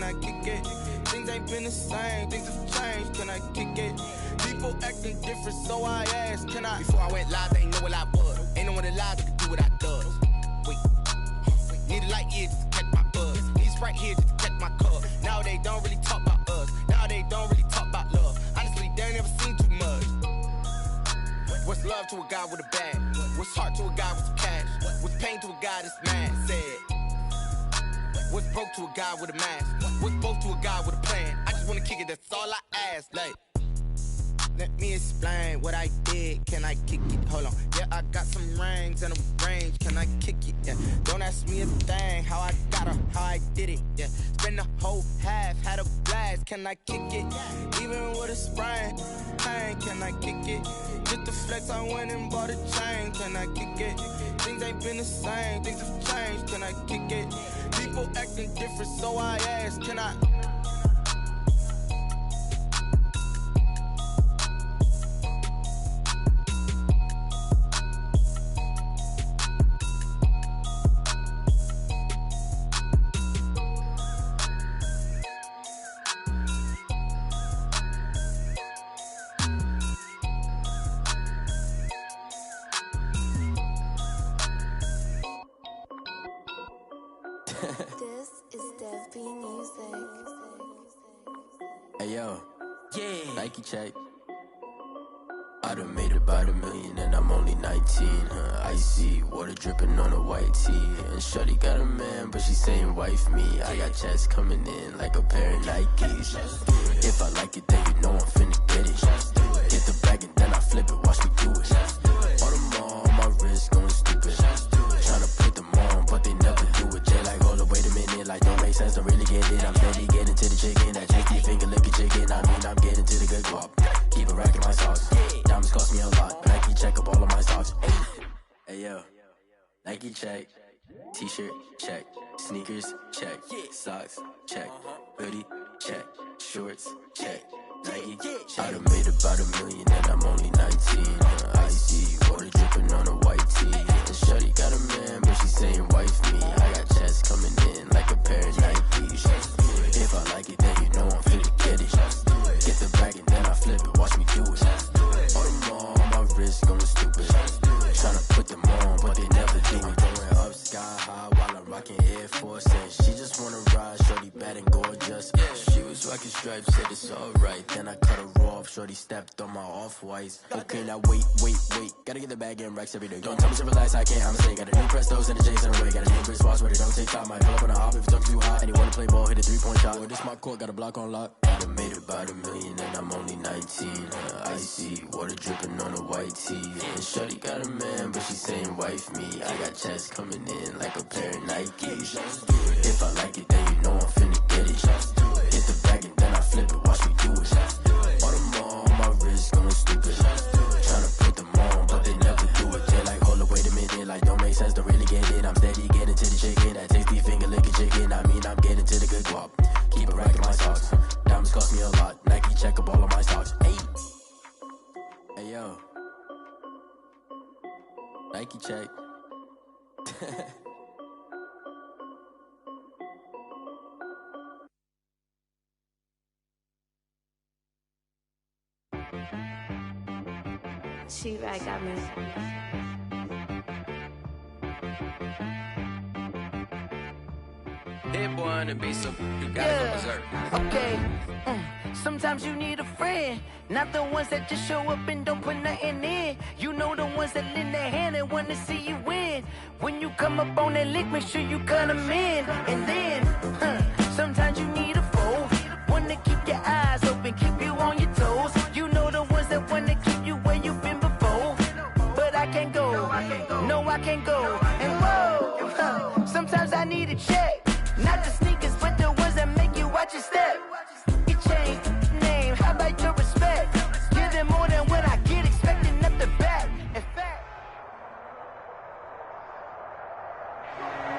I kick it? Things ain't been the same, things have changed, can I kick it? People acting different, so I asked, can I? Before I went live, they ain't know what I was. Ain't no one alive that could do what I does. Wait, need a light here just to catch my buzz. Need Sprite here just to catch my cup. Now they don't really talk about us. Now they don't really talk about love. Honestly, they ain't never seen too much. What's love to a guy with a bag? What's heart to a guy with some cash? What's pain to a guy that's mad? Said. What's broke to a guy with a mask? What's broke to a guy with a plan? I just wanna kick it, that's all I ask. Like, let me explain what I did. Can I kick it? Hold on. Yeah, I got some rings and a range. Can I kick it? Yeah. Don't ask me a thing. How I got her, how I did it. Yeah. Spend the whole half, had a blast. Can I kick it? Even with a sprain. Pain, can I kick it? Just the flex, I went and bought a chain. Can I kick it? Things ain't been the same. Things have changed. Can I kick it? People acting different, so I asked, can I? This is Dev B Music. Hey yo, yeah, Nike check. I done made about $1 million and I'm only 19. Icy water dripping on a white tee. And shorty got a man, but she saying wife me. I got checks coming in like a pair of Nikes. If I like it, then you know I'm finna get it. Get the bag and then I flip it, watch me do it. All them on my wrist going stupid. Tryna put them on, but they never do it. Jay like, hold up, wait a minute, like don't make sense, don't really get it. I'm steady getting to the chicken, that tasty finger licking chicken. I mean, I'm getting to the good guap. Keep a rack in my socks. Diamonds cost me a lot. Nike check up all of my socks. Hey yo, Nike check. T-shirt check. Sneakers check. Socks check. Hoodie check. Shorts check. Nike. I done made about $1 million and I'm only 19. Icy water dripping on a white tee. And shorty got a man, but she saying wife me. I got checks coming in like a pair of Nikes. If I like it, then you know I'm finna get it. Get the bag and then I flip it, watch me do it. All them on my wrist going stupid. Tryna put them on, but they never do it. Going up sky high while I'm rocking Air Force. And she just wanna ride, shorty bad and gorgeous. She was rocking stripes, said it's alright. Then I cut her off, shorty stepped on my off-whites. Okay, now wait. Gotta get the bag and racks every day. Don't tell me to relax, I can't, I'ma say. Got a new Prestos and a J's in a way. Got a new wristwatch, but it don't take time. Might pull up on a hop if it's talking too hot. And you wanna play ball, hit a 3-point shot. Boy, this my court, got a block on lock. I done made about $1 million and I'm only 19. Icy water dripping on a white tee. And shorty got a man, but she saying wife me. I got checks coming in like a pair of Nikes. If I like it, then you know I'm finna get it. Hit the bag and then I flip it, watch me do it. All them on my wrist going stupid. Tryna put them on, but they never do it. They like, hold up, wait a minute, like don't make sense, don't really get it. I'm steady getting to the chicken, that tasty finger licking chicken. I mean, I'm getting to the good guap. Keep a rack in my socks. Diamonds cost me a lot. Nike check up all of my stocks. Hey yo, Nike check. She right got me. Hit boy on the beat, so you gotta go berserk. Okay. Sometimes you need a friend, not the ones that just show up and don't put nothing in. You know the ones that lend their hand and want to see you win. When you come up on that lick, make sure you cut them in. And then, sometimes you need a foe, one to keep your eyes open, keep you on your toes. You know the ones that want to keep you where you've been before. But I can't go, no I can't go. And whoa, sometimes I need a check. Not the sneakers, but the ones that make you watch your step. Your chain, name, how about your respect? Give them more than what I get, expecting up the back. In fact,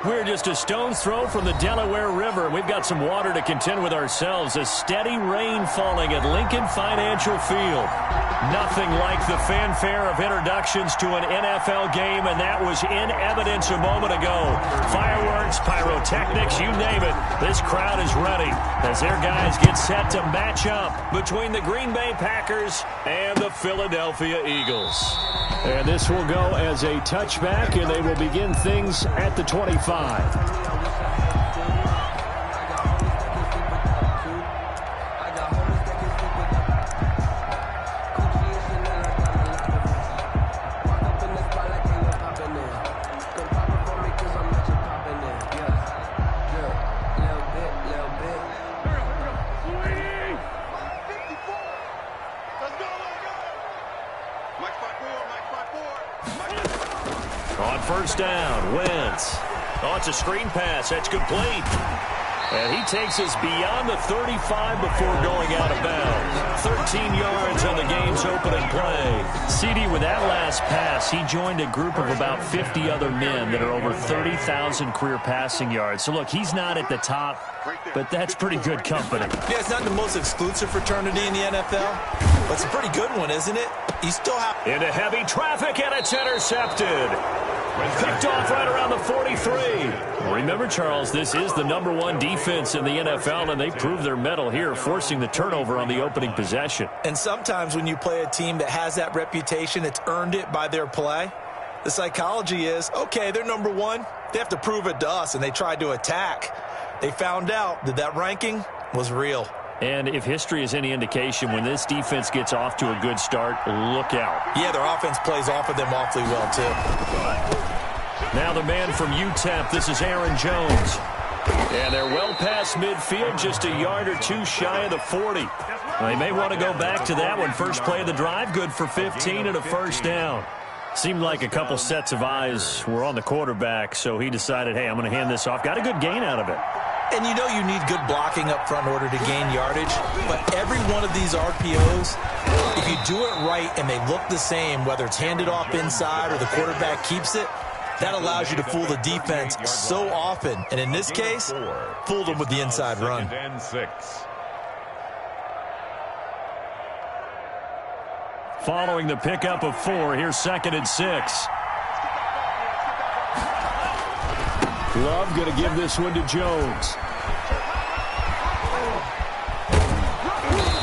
we're just a stone's throw from the Delaware River. We've got some water to contend with ourselves. A steady rain falling at Lincoln Financial Field. Nothing like the fanfare of introductions to an NFL game, and that was in evidence a moment ago. Fireworks, pyrotechnics, you name it. This crowd is ready as their guys get set to match up between the Green Bay Packers and the Philadelphia Eagles. And this will go as a touchback, and they will begin things at the 25. On first down, Wentz. Oh, it's a screen pass. That's complete. And he takes us beyond the 35 before going out of bounds. 13 yards on the game's opening play. CD, with that last pass, he joined a group of about 50 other men that are over 30,000 career passing yards. So, look, he's not at the top, but that's pretty good company. Yeah, it's not the most exclusive fraternity in the NFL, but it's a pretty good one, isn't it? You still have... Into heavy traffic, and it's intercepted. Picked off right around the 43. Remember, Charles, this is the #1 defense in the NFL, and they proved their mettle here, forcing the turnover on the opening possession. And sometimes when you play a team that has that reputation, it's earned it by their play. The psychology is, okay, they're #1. They have to prove it to us, and they tried to attack. They found out that that ranking was real. And if history is any indication, when this defense gets off to a good start, look out. Yeah, their offense plays off of them awfully well, too. Now the man from UTEP, this is Aaron Jones. And they're well past midfield, just a yard or two shy of the 40. Well, they may want to go back to that one. First play of the drive, good for 15 and a first down. Seemed like a couple sets of eyes were on the quarterback, so he decided, hey, I'm going to hand this off. Got a good gain out of it. And you know you need good blocking up front in order to gain yardage. But every one of these RPOs, if you do it right and they look the same, whether it's handed off inside or the quarterback keeps it, that allows you to fool the defense so often. And in this case, fooled them with the inside run. Following the pickup of 4, here's 2nd and 6. Love going to give this one to Jones.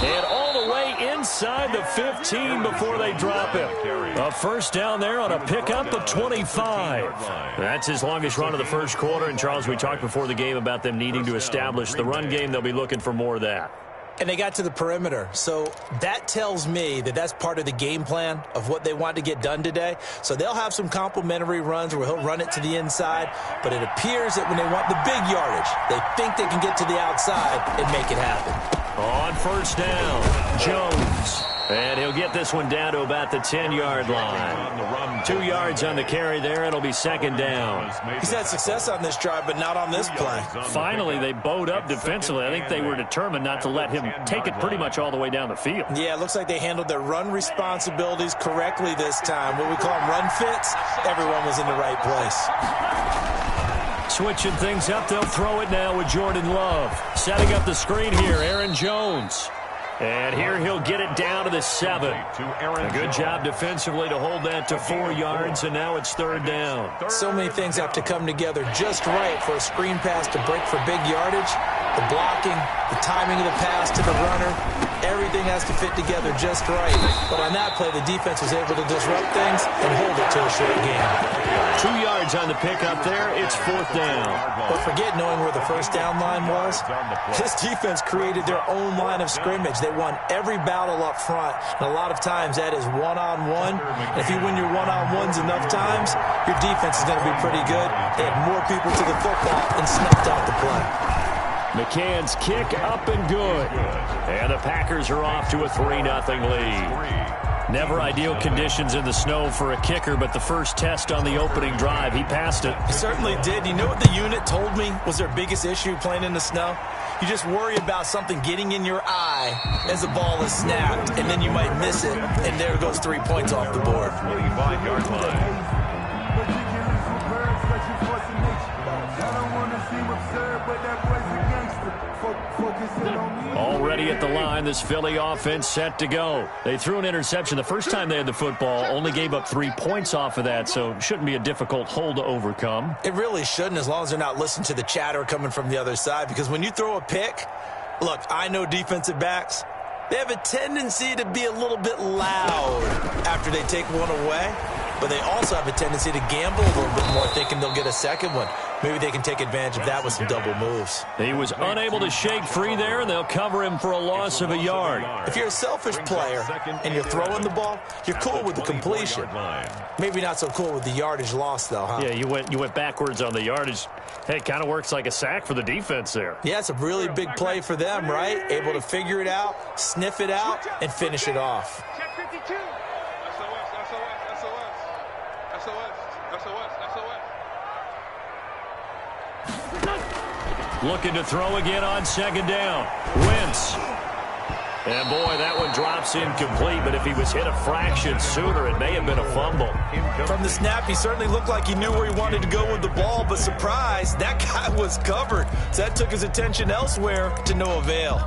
And all the way inside the 15 before they drop him. A first down there on a pickup of 25. That's his longest run of the first quarter. And, Charles, we talked before the game about them needing to establish the run game. They'll be looking for more of that. And they got to the perimeter. So that tells me that that's part of the game plan of what they want to get done today. So they'll have some complimentary runs where he'll run it to the inside. But it appears that when they want the big yardage, they think they can get to the outside and make it happen. On first down, Jones. And he'll get this one down to about the 10-yard line. 2 yards on the carry there. It'll be 2nd down. He's had success on this drive, but not on this play. Finally, they bowed up defensively. I think they were determined not to let him take it pretty much all the way down the field. Yeah, it looks like they handled their run responsibilities correctly this time. What we call them run fits, everyone was in the right place. Switching things up, they'll throw it now with Jordan Love. Setting up the screen here, Aaron Jones. And here he'll get it down to the 7. A good job defensively to hold that to 4 yards, and now it's 3rd down. So many things have to come together just right for a screen pass to break for big yardage. The blocking, the timing of the pass to the runner, everything has to fit together just right. But on that play, the defense was able to disrupt things and hold it to a short game. 2 yards on the pickup there. It's 4th down. But forget knowing where the first down line was. This defense created their own line of scrimmage. They won every battle up front, and a lot of times that is one-on-one. And if you win your one-on-ones enough times, your defense is going to be pretty good. They had more people to the football and snuffed out the play. McCann's kick up and good. And the Packers are off to a 3-0 lead. Never ideal conditions in the snow for a kicker, but the first test on the opening drive, he passed it. He certainly did. You know what the unit told me was their biggest issue playing in the snow? You just worry about something getting in your eye as the ball is snapped, and then you might miss it, and there goes 3 points off the board. 25-yard line. Already at the line, this Philly offense set to go. They threw an interception the first time they had the football, only gave up 3 points off of that, so shouldn't be a difficult hole to overcome. It really shouldn't, as long as they're not listening to the chatter coming from the other side, because when you throw a pick, look, I know defensive backs, they have a tendency to be a little bit loud after they take one away, but they also have a tendency to gamble a little bit more, thinking they'll get a second one. Maybe they can take advantage of that with some double moves. He was unable to shake free there, and they'll cover him for a loss of a yard. If you're a selfish player and you're throwing the ball, you're cool with the completion. Maybe not so cool with the yardage loss, though, huh? Yeah, you went backwards on the yardage. Hey, it kind of works like a sack for the defense there. Yeah, it's a really big play for them, right? Able to figure it out, sniff it out, and finish it off. Check 52. Looking to throw again on second down. Wentz. And boy, that one drops incomplete, but if he was hit a fraction sooner, it may have been a fumble. From the snap, he certainly looked like he knew where he wanted to go with the ball, but surprise, that guy was covered. So that took his attention elsewhere to no avail.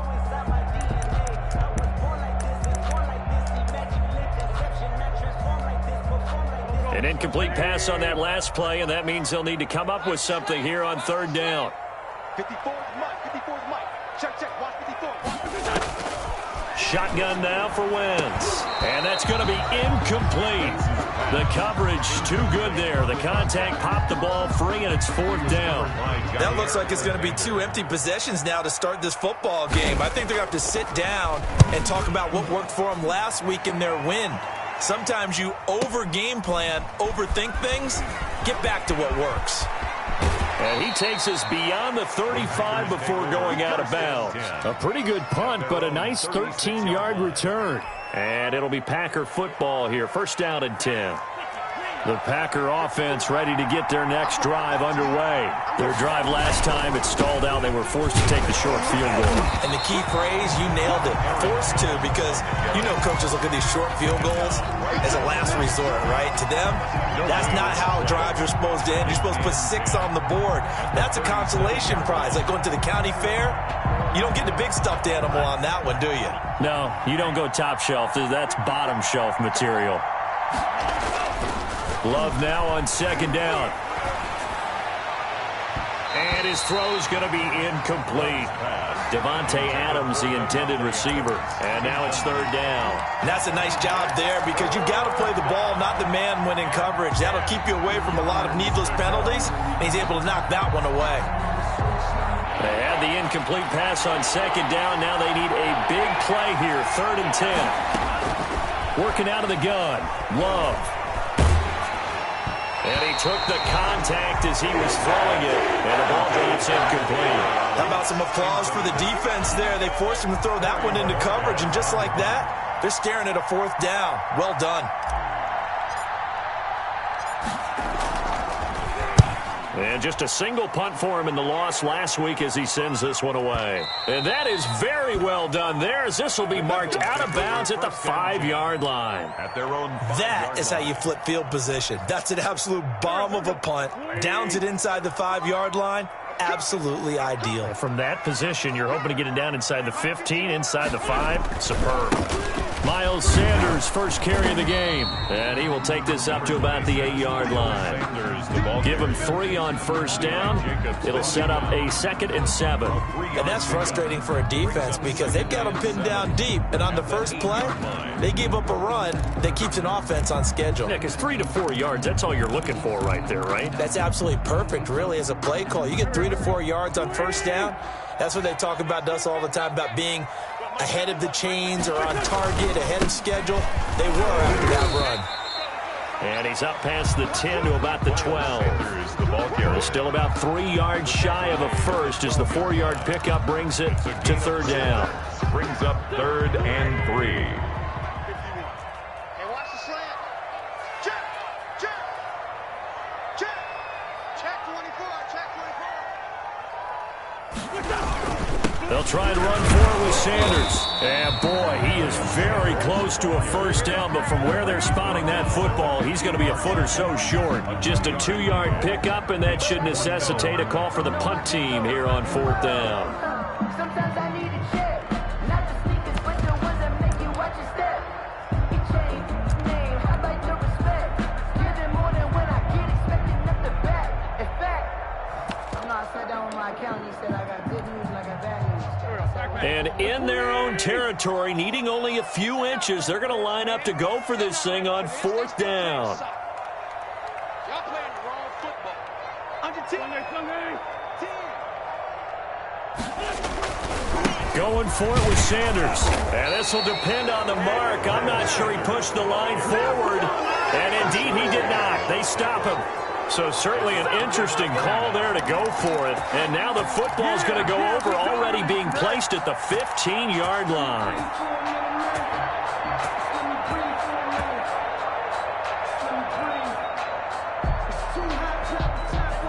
An incomplete pass on that last play, and that means they'll need to come up with something here on third down. 54 is Mike. 54 is Mike. Check. Watch 54. Shotgun now for Wentz. And that's going to be incomplete. The coverage too good there. The contact popped the ball free, and it's fourth down. That looks like it's going to be 2 empty possessions now to start this football game. I think they're going to have to sit down and talk about what worked for them last week in their win. Sometimes you over-game plan, overthink things, get back to what works. And he takes us beyond the 35 before going out of bounds. A pretty good punt, but a nice 13-yard return. And it'll be Packer football here. First down and 10. The Packer offense ready to get their next drive underway. Their drive last time, it stalled out. They were forced to take the short field goal. And the key phrase, you nailed it, forced to, because you know coaches look at these short field goals as a last resort, right? To them, that's not how drives are supposed to end. You're supposed to put 6 on the board. That's a consolation prize, like going to the county fair. You don't get the big stuffed animal on that one, do you? No, you don't go top shelf. That's bottom shelf material. Love now on second down. And his throw's going to be incomplete. Devontae Adams, the intended receiver. And now it's third down. And that's a nice job there, because you've got to play the ball, not the man when in coverage. That'll keep you away from a lot of needless penalties, and he's able to knock that one away. They had the incomplete pass on second down. Now they need a big play here. Third and 10. Working out of the gun. Love. And he took the contact as he was throwing it, and the ball drops incomplete. How about some applause for the defense there? They forced him to throw that one into coverage, and just like that, they're staring at a fourth down. Well done. And just a single punt for him in the loss last week as he sends this one away. And that is very well done there, as this will be marked out of bounds at the 5-yard line. That is how you flip field position. That's an absolute bomb of a punt. Downs it inside the 5-yard line. Absolutely ideal. From that position, you're hoping to get it down inside the 15, inside the 5. Superb. Miles Sanders, first carry of the game. And he will take this up to about the 8-yard line. Give him 3 on first down. It'll set up a 2nd and 7. And that's frustrating for a defense, because they've got them pinned down deep. And on the first play, they gave up a run that keeps an offense on schedule. Yeah, because 3 to 4 yards, that's all you're looking for right there, right? That's absolutely perfect, really, as a play call. You get 3 to 4 yards on first down. That's what they talk about us all the time, about being ahead of the chains or on target, ahead of schedule. They were after that run. And he's up past the 10 to about the 12. Still about 3 yards shy of a first as the 4-yard pickup brings it to third down. Brings up 3rd and 3. Hey, watch the slant. Check. Check 24. They'll try and run for it with Sanders. And, boy, he is very close to a first down, but from where they're spotting that football, he's going to be a foot or so short. Just a 2-yard pickup, and that should necessitate a call for the punt team here on 4th down. Sometimes I need a check, not the sneakers, but the ones that make you watch your step. He changed his name, I like the respect. Give them more than when I get expecting nothing back. In fact, I sat down with my accountant, he said I got good news and I got bad news. And in their own territory, needing only a few inches, they're going to line up to go for this thing on 4th down. Y'all playing the wrong football. Under 10. Going for it with Sanders. And this will depend on the mark. I'm not sure he pushed the line forward. And indeed, he did not. They stop him. So certainly an interesting call there to go for it. And now the football's going to go over, already being placed at the 15-yard line.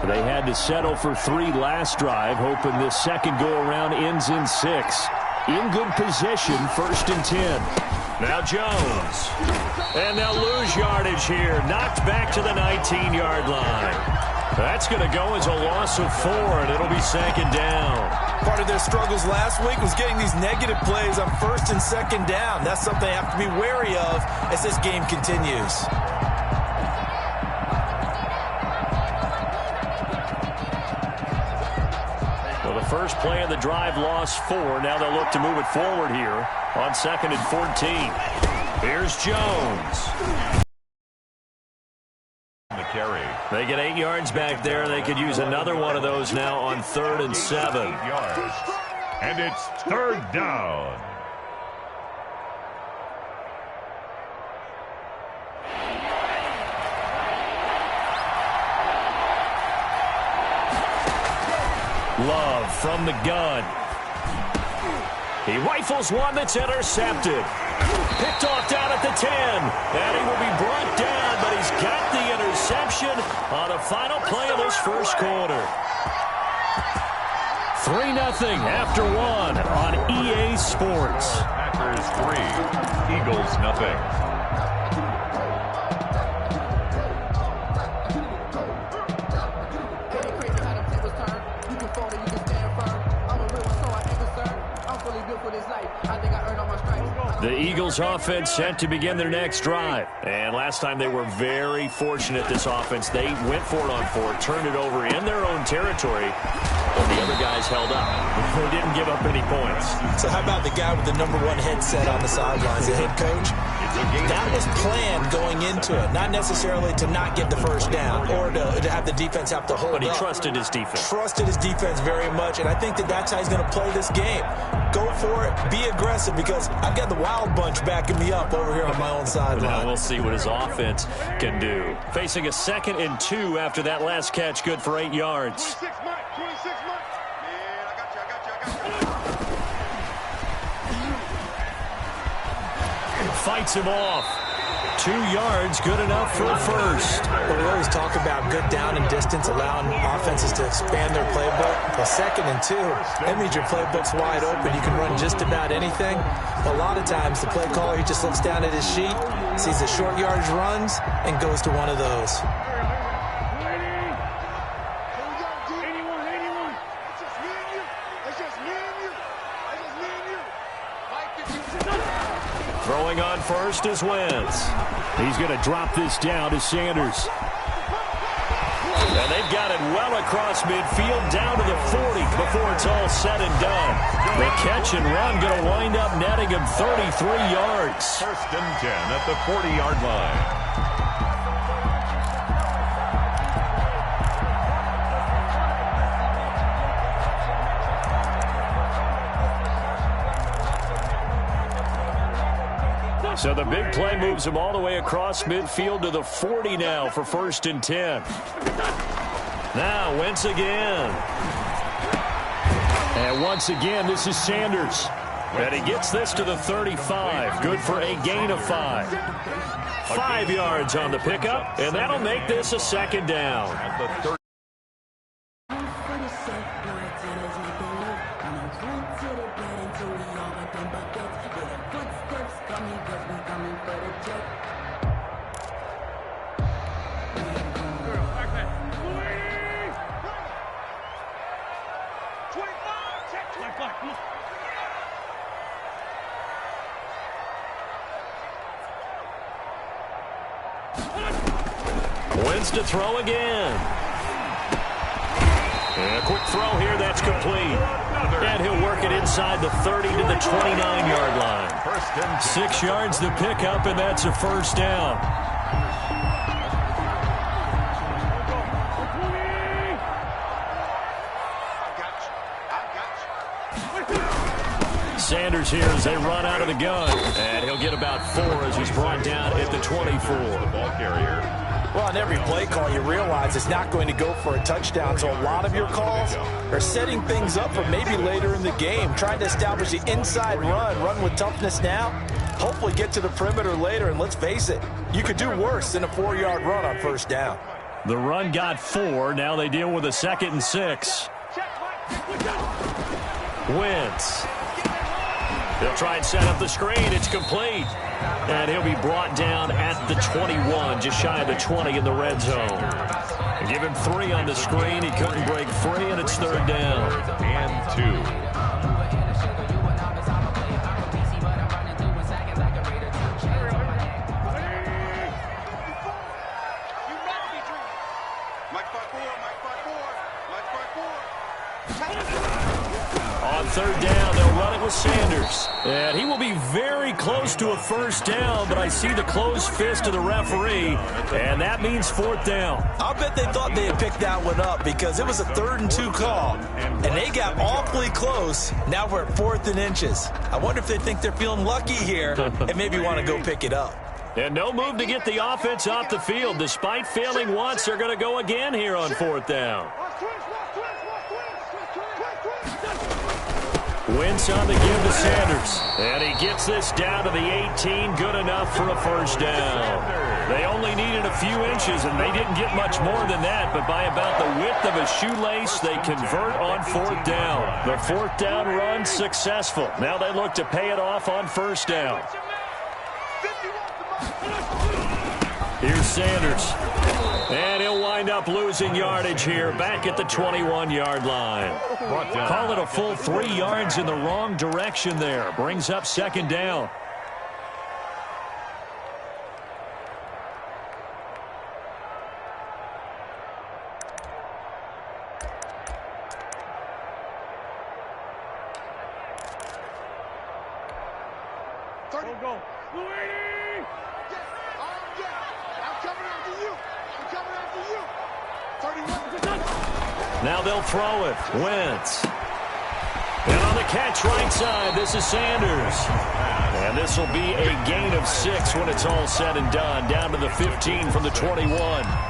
They had to settle for 3 last drive, hoping this second go-around ends in 6. In good position, 1st and 10. Now Jones. And they'll lose yardage here. Knocked back to the 19-yard line. That's going to go as a loss of 4, and it'll be 2nd down. Part of their struggles last week was getting these negative plays on 1st and 2nd down. That's something they have to be wary of as this game continues. Well, the first play of the drive lost 4. Now they'll look to move it forward here on 2nd and 14. Here's Jones. The carry. They get 8 yards back there. They could use another one of those now on 3rd and 7. 8 yards. And it's 3rd down. Love from the gun. He rifles one that's intercepted. Picked off down at the 10. And he will be brought down, but he's got the interception on the final play of this first quarter. 3-0 after 1 on EA Sports. Packers 3, Eagles 0. The Eagles offense set to begin their next drive. And last time they were very fortunate, this offense. They went for it on 4, turned it over in their own territory, but the other guys held up. They didn't give up any points. So how about the guy with the #1 headset on the sidelines, the head coach? That was planned going into it, not necessarily to not get the first down or to have the defense have to hold up. But he trusted his defense. Trusted his defense very much, and I think that's how he's going to play this game. Go for it, be aggressive, because I've got the wild bunch backing me up over here on my own sideline. Now we'll see what his offense can do. Facing a 2nd and 2 after that last catch, good for 8 yards. 26 Mike. Man, I got you. Fights him off. 2 yards, good enough for a first. Well, we always talk about good down and distance, allowing offenses to expand their playbook. Well, 2nd and 2, that means your playbook's wide open. You can run just about anything. A lot of times, the play caller, he just looks down at his sheet, sees the short yardage runs, and goes to one of those. Throwing on first is Wentz. He's going to drop this down to Sanders. And they've got it well across midfield down to the 40 before it's all said and done. The catch and run going to wind up netting him 33 yards. 1st and 10 at the 40-yard line. So the big play moves him all the way across midfield to the 40 now for 1st and 10. Now Wentz again. And once again, this is Sanders. And he gets this to the 35. Good for a gain of 5. 5 yards on the pickup, and that'll make this a 2nd down. At the 30. Wins to throw again. And a quick throw here, that's complete. And he'll work it inside the 30 to the 29-yard line. 6 yards to pick up, and that's a first down. Sanders here as they run out of the gun. And he'll get about 4 as he's brought down at the 24. Ball carrier. Well, on every play call, you realize it's not going to go for a touchdown. So a lot of your calls are setting things up for maybe later in the game, trying to establish the inside run with toughness now, hopefully get to the perimeter later. And let's face it, you could do worse than a 4-yard run on first down. The run got 4. Now they deal with a 2nd and 6. Wentz. He'll try and set up the screen. It's complete. And he'll be brought down at the 21, just shy of the 20 in the red zone. And give him 3 on the screen. He couldn't break free, and it's 3rd down. And 2. On 3rd down, they'll run it with Sanders. And he will be very close to a first down, but I see the closed fist of the referee, and that means 4th down. I'll bet they thought they had picked that one up because it was a 3rd and 2 call, and they got awfully close. Now we're at 4th and inches. I wonder if they think they're feeling lucky here and maybe want to go pick it up. And no move to get the offense off the field. Despite failing once, they're going to go again here on 4th down. Wentz on the give to Sanders. And he gets this down to the 18. Good enough for a first down. They only needed a few inches, and they didn't get much more than that. But by about the width of a shoelace, they convert on 4th down. The 4th down run successful. Now they look to pay it off on first down. Here's Sanders. And he'll wind up losing yardage here back at the 21-yard line. Call it a full 3 yards in the wrong direction there. Brings up 2nd down. Now they'll throw it. Wentz. And on the catch right side, this is Sanders. And this will be a gain of 6 when it's all said and done. Down to the 15 from the 21.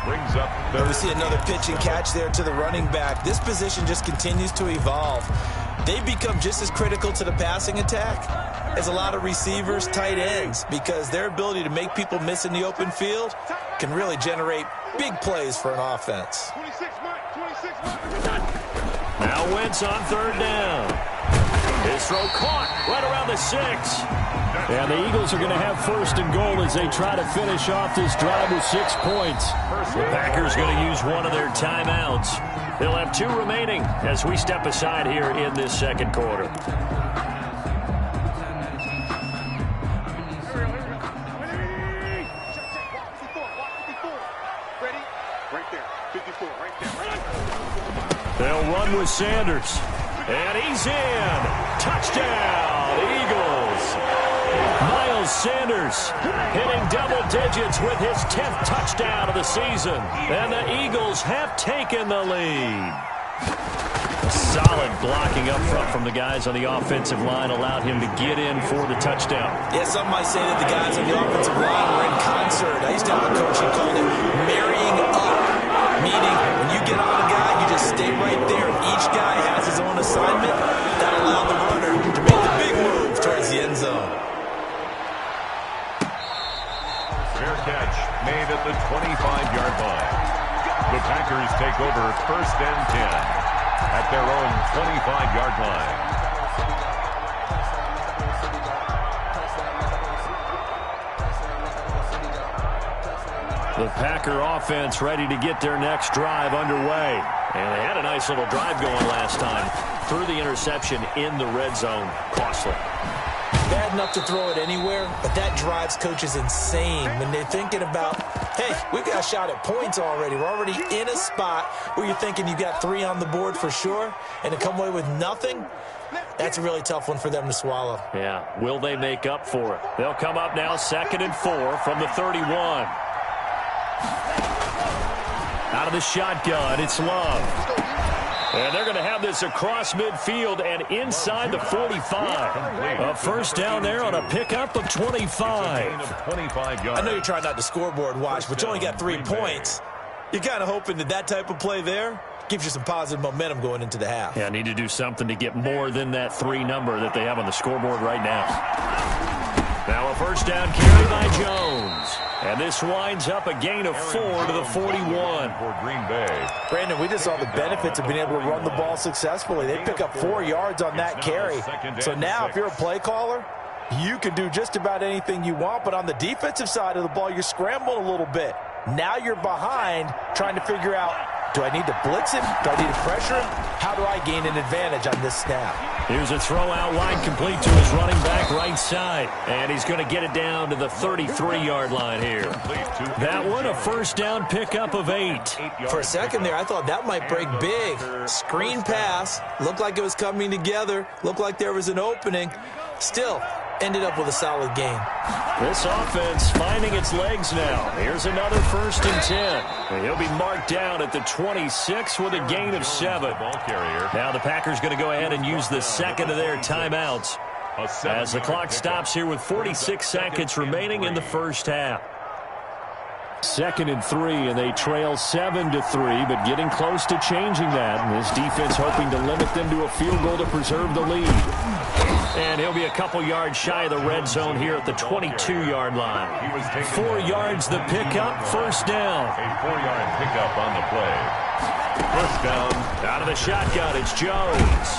Brings up. We see another pitch and catch there to the running back. This position just continues to evolve. They become just as critical to the passing attack as a lot of receivers, tight ends, because their ability to make people miss in the open field can really generate big plays for an offense. Now Wentz on 3rd down. His throw caught right around the 6. And the Eagles are going to have 1st and goal as they try to finish off this drive with 6 points. The Packers going to use one of their timeouts. They'll have 2 remaining as we step aside here in this 2nd quarter. They'll run with Sanders. And he's in. Touchdown, Eagles. Miles Sanders hitting double digits with his 10th touchdown of the season. And the Eagles have taken the lead. Solid blocking up front from the guys on the offensive line allowed him to get in for the touchdown. Yeah, some might say that the guys on the offensive line were in concert. I used to have a coach who called it marrying up, meaning when you get on a guy, you just stay right there. Each guy has his own assignment. That allowed the runner to make the big move towards the end zone. Fair catch made at the 25-yard line. The Packers take over 1st and 10 at their own 25-yard line. The Packer offense ready to get their next drive underway. And they had a nice little drive going last time. Threw the interception in the red zone. Costly. bad enough to throw it anywhere, but that drives coaches insane when they're thinking about, hey, we've got a shot at points already. We're already in a spot where you're thinking you got 3 on the board for sure, and to come away with nothing, that's a really tough one for them to swallow. Yeah, will they make up for it? They'll come up now 2nd and 4 from the 31. Out of the shotgun, it's Love. And they're going to have this across midfield and inside the 45. A first down there on a pickup of 25. I know you're trying not to scoreboard watch, but you only got 3 points. You're kind of hoping that type of play there gives you some positive momentum going into the half. Yeah, need to do something to get more than that 3 number that they have on the scoreboard right now. Now a first down carry by Jones. And this winds up a gain of 4 to the 41. For Green Bay. Brandon, we just saw the benefits of being able to run the ball successfully. They pick up 4 yards on that carry. So now if you're a play caller, you can do just about anything you want. But on the defensive side of the ball, you're scrambling a little bit. Now you're behind trying to figure out, do I need to blitz him? Do I need to pressure him? How do I gain an advantage on this snap? Here's a throw out wide complete to his running back right side. And he's going to get it down to the 33-yard line here. That one a first down pickup of 8. For a second there, I thought that might break big. Screen pass. Looked like it was coming together. Looked like there was an opening. Still, ended up with a solid game. This offense finding its legs now. Here's another 1st and 10. And he'll be marked down at the 26 with a gain of 7. Now the Packers going to go ahead and use the second of their timeouts as the clock stops here with 46 seconds remaining in the first half. 2nd and 3, and they trail 7-3, but getting close to changing that. And this defense hoping to limit them to a field goal to preserve the lead. And he'll be a couple yards shy of the red zone here at the 22-yard line. 4 yards the pickup, first down. A 4-yard pickup on the play. First down. Out of the shotgun, it's Jones.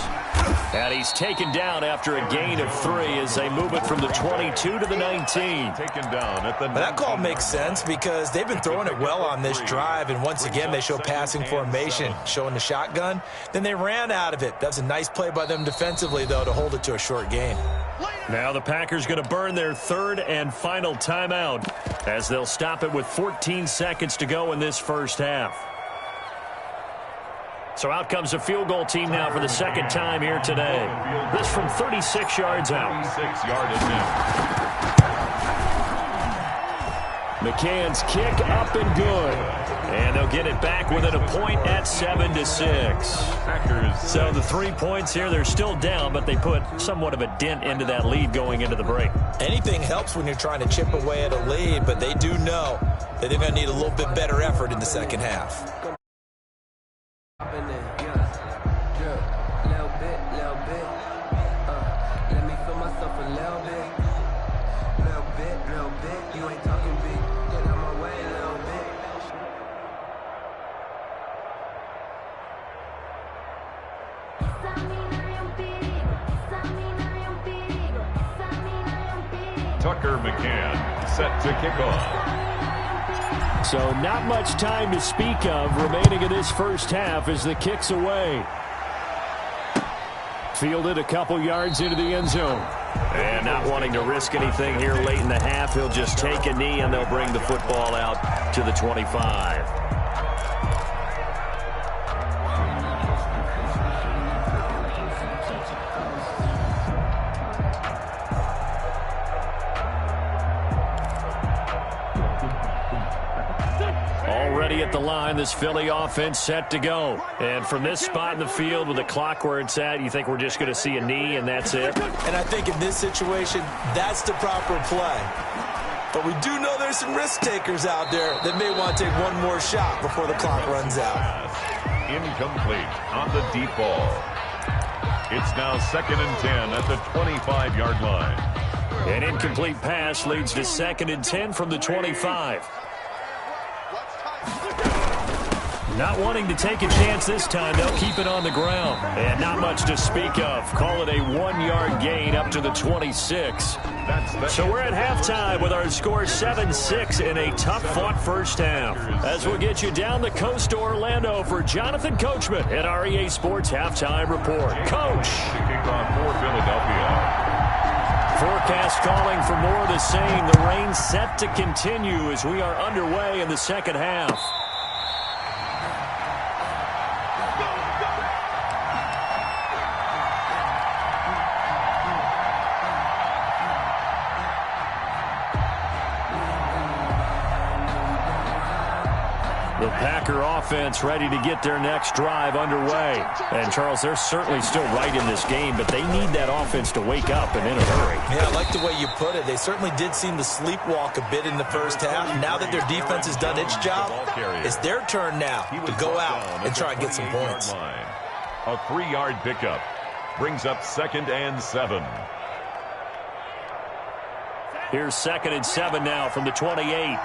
And he's taken down after a gain of 3 as they move it from the 22 to the 19. Taken down at the. But that call makes sense because they've been throwing it well on this drive, and once again they show passing formation, showing the shotgun. Then they ran out of it. That's a nice play by them defensively, though, to hold it to a short gain. Now the Packers going to burn their 3rd and final timeout as they'll stop it with 14 seconds to go in this first half. So out comes a field goal team now for the 2nd time here today. This from 36 yards out. 36-yard attempt. McCann's kick up and good. And they'll get it back within a point at 7-6. So the 3 points here, they're still down, but they put somewhat of a dent into that lead going into the break. Anything helps when you're trying to chip away at a lead, but they do know that they're going to need a little bit better effort in the second half. Tucker McCann set to kick off. So not much time to speak of remaining in this first half as the kick's away. Fielded a couple yards into the end zone. And not wanting to risk anything here late in the half, he'll just take a knee and they'll bring the football out to the 25. Already at the line, this Philly offense set to go. And from this spot in the field with the clock where it's at, you think we're just going to see a knee and that's it? And I think in this situation, that's the proper play. But we do know there's some risk takers out there that may want to take one more shot before the clock runs out. Incomplete on the deep ball. It's now 2nd and 10 at the 25-yard line. An incomplete pass leads to 2nd and 10 from the 25. Not wanting to take a chance this time, they'll keep it on the ground. And not much to speak of. Call it a 1-yard gain up to the 26. So we're at halftime with our score 7-6 in a tough-fought first half. As we'll get you down the coast to Orlando for Jonathan Coachman at our EA Sports Halftime Report. Coach. Kickoff for Philadelphia. For broadcast calling for more of the same. The rain set to continue as we are underway in the second half. The Packer offense ready to get their next drive underway. And, Charles, they're certainly still right in this game, but they need that offense to wake up and in a hurry. Yeah, I like the way you put it. They certainly did seem to sleepwalk a bit in the first half. Now that their defense has done its job, it's their turn now to go out and try and get some points. A 3-yard pickup brings up 2nd and 7. Here's 2nd and 7 now from the 28.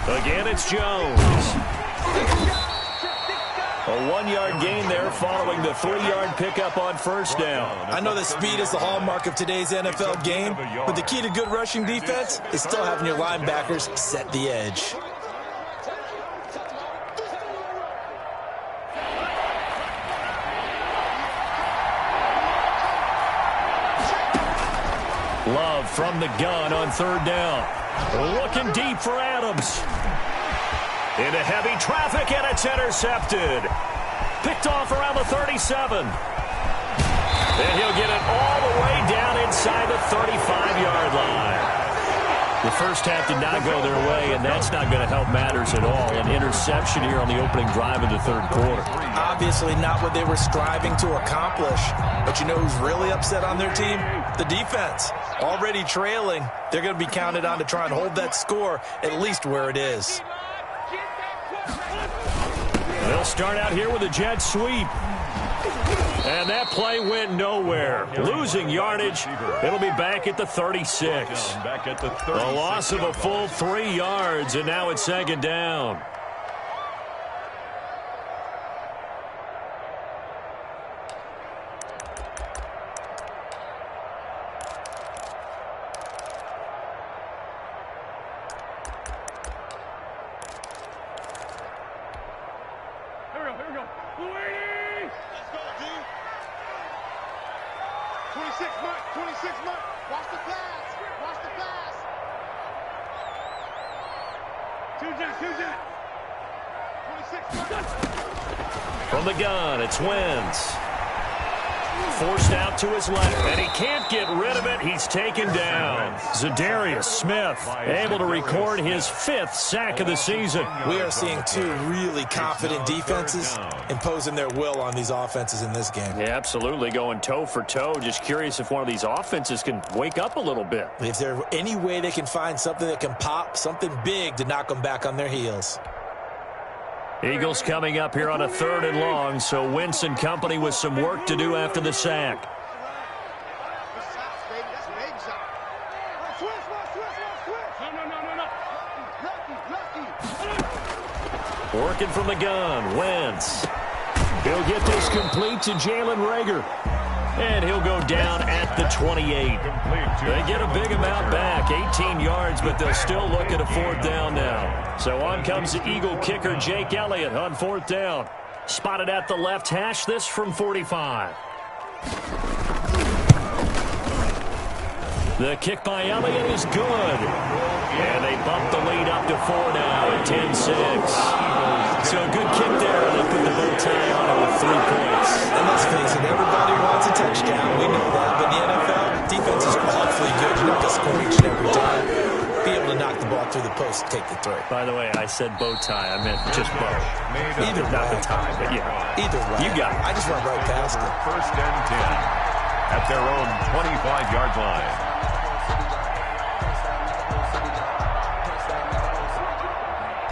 Again, it's Jones. A 1-yard gain there following the 3-yard pickup on first down. I know that speed is the hallmark of today's NFL game, but the key to good rushing defense is still having your linebackers set the edge. Love from the gun on 3rd down. Looking deep for Adams. Into heavy traffic, and it's intercepted. Picked off around the 37. And he'll get it all the way down inside the 35-yard line. The first half did not go their way, and that's not going to help matters at all. An interception here on the opening drive of the 3rd quarter. Obviously not what they were striving to accomplish. But you know who's really upset on their team? The defense. Already trailing, they're going to be counted on to try and hold that score at least where it is. They'll start out here with a jet sweep. And that play went nowhere. Losing yardage. It'll be back at the 36. A loss of a full 3 yards, and now it's 2nd down. From the gun, it's Wentz. Forced out to his left, and he can't get rid of it. He's taken down. Zadarius Smith able to record his 5th sack of the season. We are seeing 2 really confident defenses imposing their will on these offenses in this game. Yeah, absolutely, going toe for toe. Just curious if one of these offenses can wake up a little bit. If there's any way they can find something that can pop, something big to knock them back on their heels. Eagles coming up here on a 3rd and long, so Wentz and company with some work to do after the sack. Working from the gun, Wentz. He'll get this complete to Jalen Reagor. And he'll go down at the 28. They get a big amount back, 18 yards, but they'll still look at a 4th down now. So on comes the Eagle kicker, Jake Elliott, on 4th down. Spotted at the left hash, this from 45. The kick by Elliott is good. And they bump the lead up to 4 now at 10-6. So a good kick there. They put the bow tie on it with 3 points. And let's face it, everybody wants a touchdown. We know that. But in the NFL, defense is awfully good. You're not going to score each and every time. Be able to knock the ball through the post and take the throw. By the way, I said bow tie. I meant just bow. Either way. Not the tie, but yeah. Either way. You got it. I just went right past it. 1st and 10 at their own 25-yard line.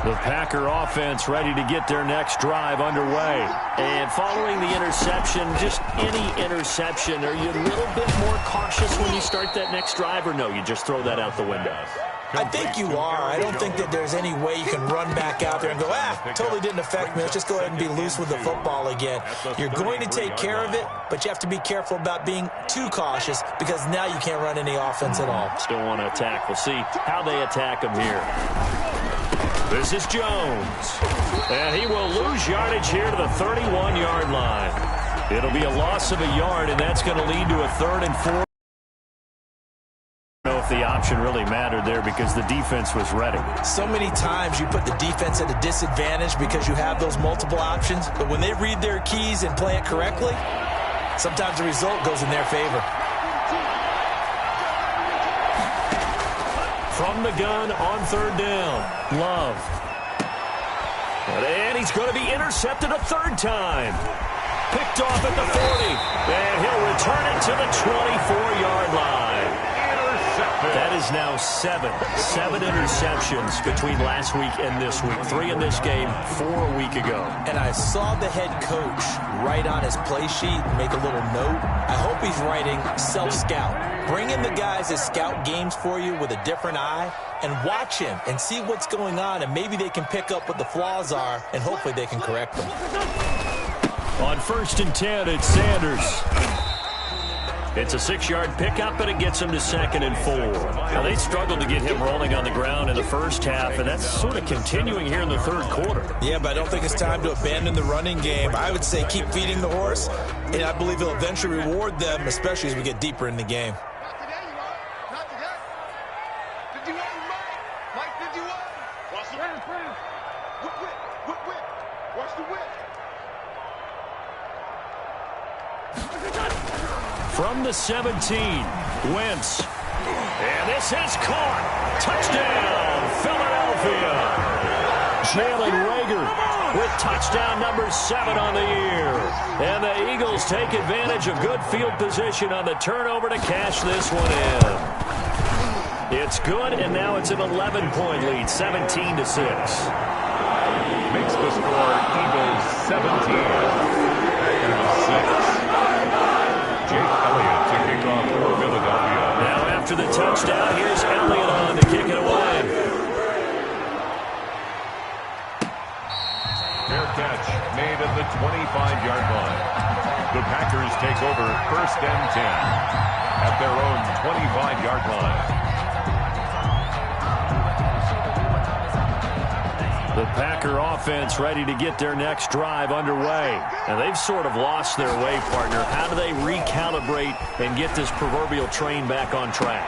The Packer offense ready to get their next drive underway. And following the interception, just any interception, are you a little bit more cautious when you start that next drive, or no, you just throw that out the window? I think you are. I don't think that there's any way you can run back out there and go, totally didn't affect me. Let's just go ahead and be loose with the football again. You're going to take care of it, but you have to be careful about being too cautious because now you can't run any offense at all. Still want to attack. We'll see how they attack them here. This is Jones. And he will lose yardage here to the 31-yard line. It'll be a loss of a yard, and that's going to lead to a 3rd and 4. I don't know if the option really mattered there because the defense was ready. So many times you put the defense at a disadvantage because you have those multiple options, but when they read their keys and play it correctly, sometimes the result goes in their favor. From the gun on 3rd down, Love. And he's going to be intercepted a 3rd time. Picked off at the 40. And he'll return it to the 24-yard line. Intercepted. That is now 7 interceptions between last week and this week. 3 in this game, 4 a week ago. And I saw the head coach write on his play sheet, make a little note. I hope he's writing self-scout. Bring in the guys that scout games for you with a different eye and watch him and see what's going on, and maybe they can pick up what the flaws are, and hopefully they can correct them. On 1st and 10, it's Sanders. It's a 6-yard pickup, and it gets him to 2nd and 4. Now, they struggled to get him rolling on the ground in the first half, and that's sort of continuing here in the 3rd quarter. Yeah, but I don't think it's time to abandon the running game. I would say keep feeding the horse, and I believe he'll eventually reward them, especially as we get deeper in the game. From the 17, Wentz. And this is caught. Touchdown, Philadelphia. Jalen Reagor with touchdown number 7 on the year. And the Eagles take advantage of good field position on the turnover to cash this one in. It's good, and now it's an 11-point lead, 17-6. Makes the score Eagles 17, Packers 6. Jake Elliott to kick off for Philadelphia. Now after the touchdown, here's Elliott on to kick it away. Fair catch made at the 25-yard line. The Packers take over 1st and 10 at their own 25-yard line. The Packer offense ready to get their next drive underway. And they've sort of lost their way, partner. How do they recalibrate and get this proverbial train back on track?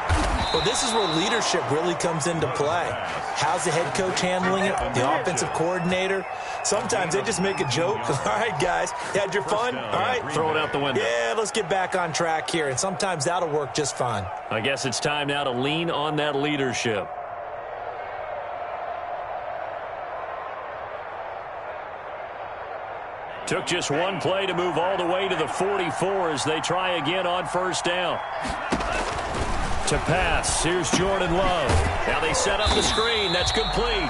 Well, this is where leadership really comes into play. How's the head coach handling it? The offensive coordinator? Sometimes they just make a joke. All right, guys, you had your fun? All right. Throw it out the window. Yeah, let's get back on track here. And sometimes that'll work just fine. I guess it's time now to lean on that leadership. Took just one play to move all the way to the 44 as they try again on 1st down. To pass, here's Jordan Love. Now they set up the screen. That's complete.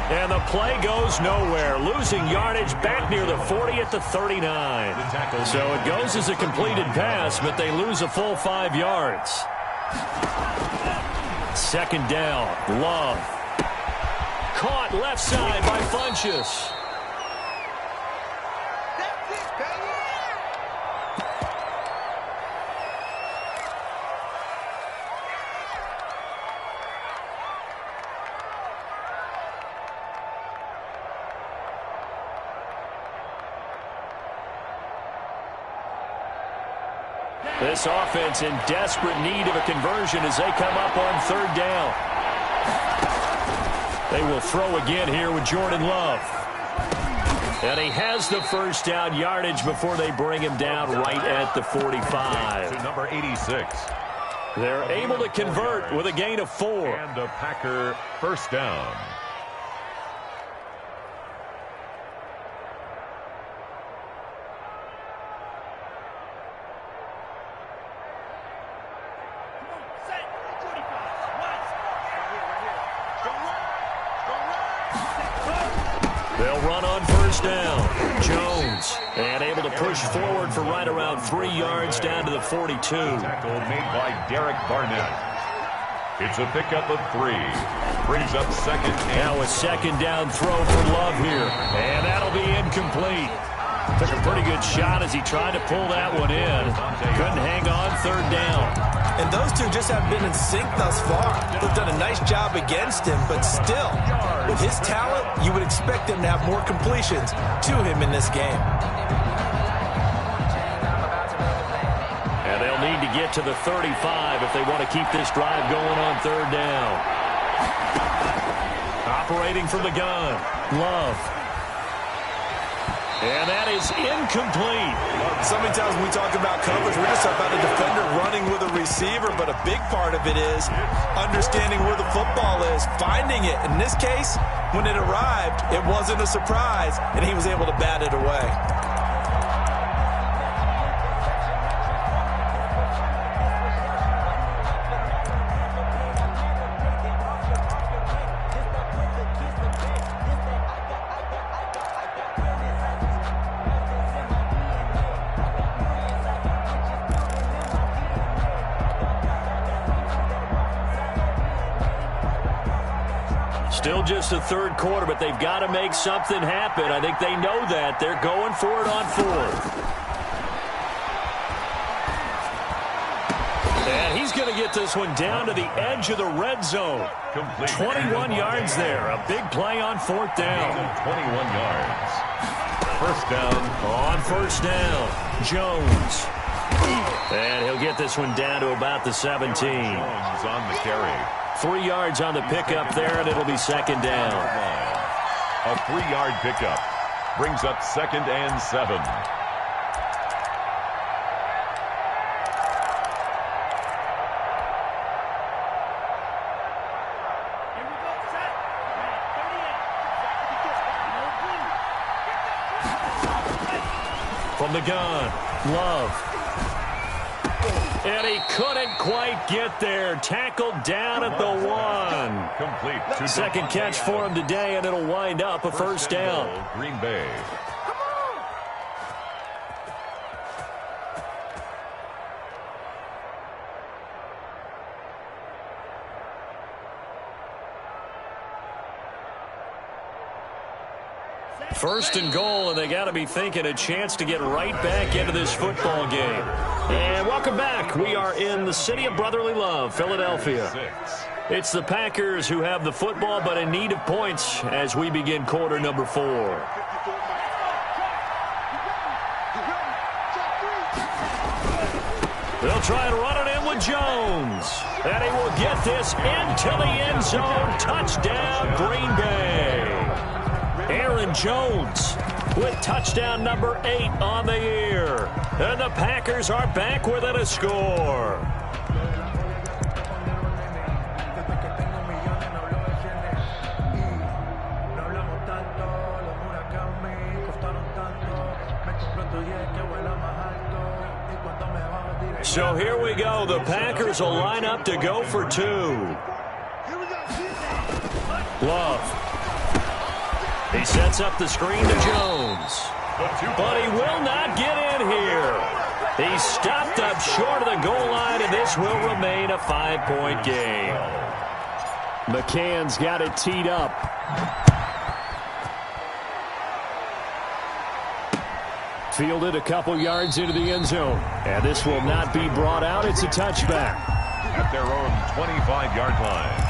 And the play goes nowhere. Losing yardage back near the 40 at the 39. So it goes as a completed pass, but they lose a full 5 yards. 2nd down, Love. Caught left side by Funchess. This offense in desperate need of a conversion as they come up on 3rd down. They will throw again here with Jordan Love. And he has the 1st down yardage before they bring him down right at the 45. To number 86. They're able to convert with a gain of 4. And a Packer 1st down. They'll run on 1st down. Jones, and able to push forward for right around 3 yards down to the 42. Tackle made by Derek Barnett. It's a pickup of 3. Brings up 2nd. Now a 2nd down throw for Love here. And that'll be incomplete. Took a pretty good shot as he tried to pull that one in. Couldn't hang on 3rd down. And those two just haven't been in sync thus far. They've done a nice job against him, but still, with his talent, you would expect him to have more completions to him in this game. to get to the 35 if they want to keep this drive going on third down. Operating from the gun, Love. And that is incomplete. So many times when we talk about coverage, we're just about a defender running with a receiver, but a big part of it is understanding where the football is, finding it. In this case, when it arrived, it wasn't a surprise, and he was able to bat it away. Still just the third quarter, but they've got to make something happen. I think they know that. They're going for it on fourth. And he's going to get this one down to the edge of the red zone. 21 yards there. A big play on fourth down. 21 yards. First down. On first down, Jones. And he'll get this one down to about the 17. Jones on the carry. 3 yards on the pickup there, and it'll be second down. A 3-yard pickup brings up 2nd and 7. From the gun, Love. And he couldn't quite get there. Tackled down at the 1. Complete. Second catch for him today, and it'll wind up a first down. Green Bay. First and goal, and they got to be thinking a chance to get right back into this football game. And welcome back. We are in the city of brotherly love, Philadelphia. It's the Packers who have the football, but in need of points as we begin quarter number 4. They'll try and run it in with Jones. And he will get this into the end zone. Touchdown, Green Bay. Aaron Jones with touchdown number 8 on the year. And the Packers are back within a score. So here we go. The Packers will line up to go for 2. Love. He sets up the screen to Jones. But he will not get in here. He stopped up short of the goal line, and this will remain a 5-point game. McCann's got it teed up. Fielded a couple yards into the end zone. And this will not be brought out. It's a touchback. At their own 25-yard line.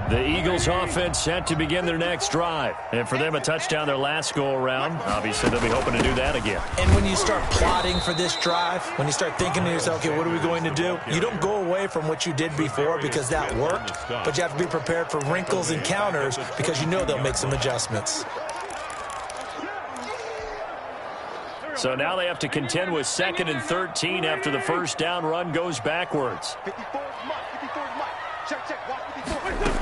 The Eagles offense set to begin their next drive. And for them, a touchdown their last go-around. Obviously, they'll be hoping to do that again. And when you start plotting for this drive, when you start thinking to yourself, okay, what are we going to do? You don't go away from what you did before because that worked, but you have to be prepared for wrinkles and counters because you know they'll make some adjustments. So now they have to contend with 2nd and 13 after the first down run goes backwards. 54 is Mike. 54 is Mike. Check. Watch 54.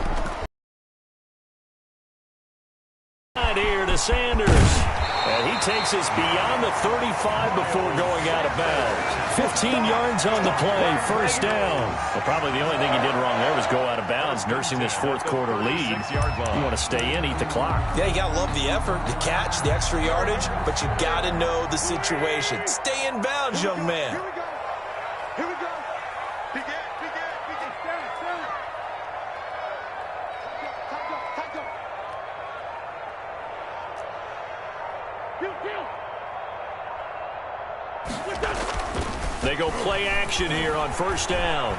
Here to Sanders. And he takes us beyond the 35 before going out of bounds. 15 yards on the play, first down. Well, probably the only thing he did wrong there was go out of bounds, nursing this fourth quarter lead. You want to stay in, eat the clock. Yeah, you got to love the effort, the catch, the extra yardage, but you got to know the situation. Stay in bounds, young man. Here we go. Begin. Stand. Top go. Deal. They go play action here on first down.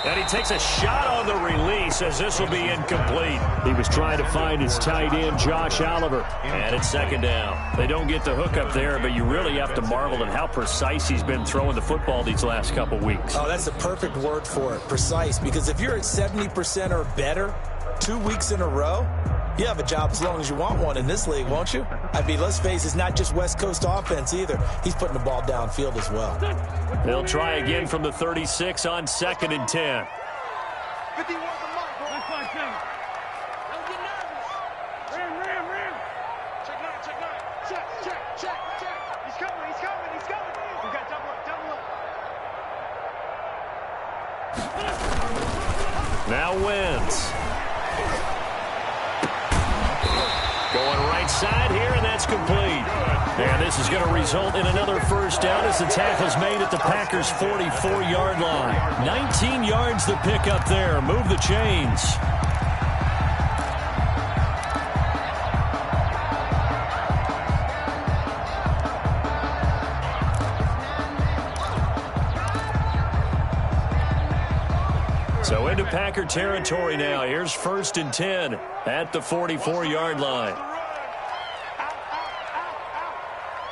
And he takes a shot on the release as this will be incomplete. He was trying to find his tight end, Josh Oliver. And it's second down. They don't get the hook up there, but you really have to marvel at how precise he's been throwing the football these last couple weeks. Oh, that's the perfect word for it, precise. Because if you're at 70% or better 2 weeks in a row, you have a job as long as you want one in this league, won't you? I mean, let's face it, it's not just West Coast offense either. He's putting the ball downfield as well. They'll try again from the 36 on 2nd and 10. 51 the mark, bro. Don't get nervous. Ram. Check nine. Check. He's coming. We got double up. Now Wentz. Going right side here, and that's complete. And this is going to result in another first down as the tackle's made at the Packers' 44-yard line. 19 yards to pick up there. Move the chains. So into Packer territory now. Here's 1st and 10 at the 44-yard line.